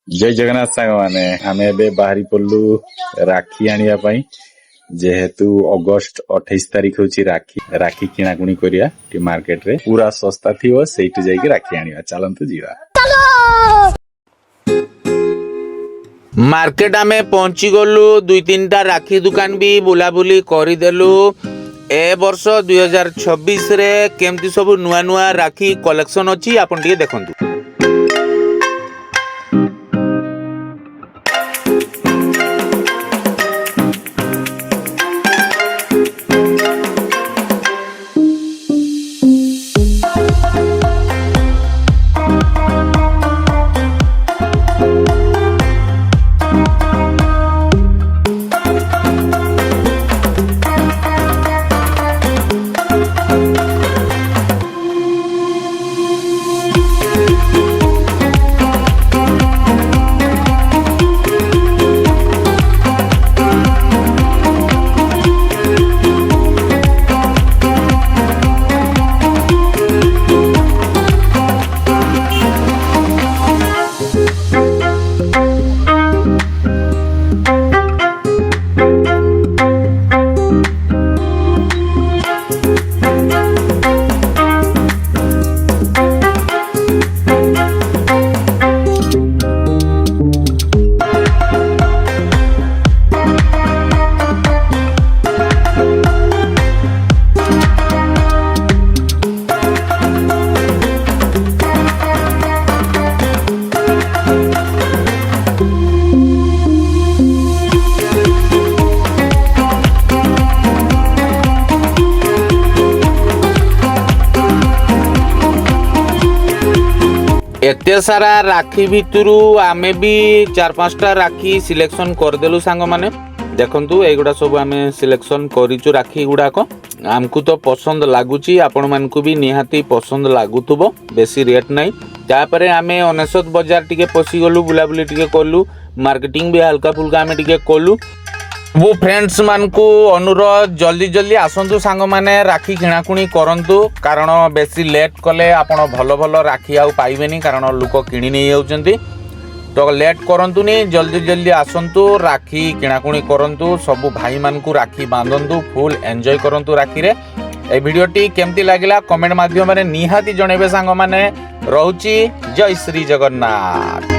जय जगन्नाथ सांग माने आमे एबे बाहरी पल्लू राखी आनिया पई जेहेतु अगस्त 28 तारिख होची राखी राखी किणाकुणी करिया टी मार्केट रे पूरा सस्ता थिवो सेठी जाईकी राखी आनिया चलंतु जीवा मार्केट आमे पहुंची गलु दुई तीन टा राखी दुकान भी बुलाबुली करिदेलु। ए वर्ष 2026 रे केमती सब नुआ नुआ राखी कलेक्शन अछि आपण टिके देखंतु। एते सारा राखी भितरु आमे भी 4-5टा राखी सिलेक्शन करदेलु सांग माने देखंतु एगुडा सब आमे सिलेक्शन करिचु राखी गुडाको आमकु तो पसंद लागुची आपण मानकु भी निहाती पसंद लागुथबो बेसी रेट नाही। तापरे आमे 99 बाजार टिके पसी गलु बुलाबुली टिके करलु मार्केटिंग भी हल्का फुल्का आमे टिके करलु। वो फ्रेंड्स मानकु अनुरोध जल्दी जल्दी आसंतु सांग माने राखी किणाकुणी करंतु कारण बेसी लेट कले आपण भलो भलो राखी आउ पाइबेनी कारण लोक किणी नै जाउचंती तो लेट करंतु नी जल्दी जल्दी आसंतु राखी किणाकुणी करंतु सब भाई मानकु राखी बांधंतु फुल एन्जॉय करंतु राखी रे। ए वीडियोटी केमती लागिला कमेंट माध्यम रे निहाती जणेबे सांग माने रहउची। जय श्री जगन्नाथ।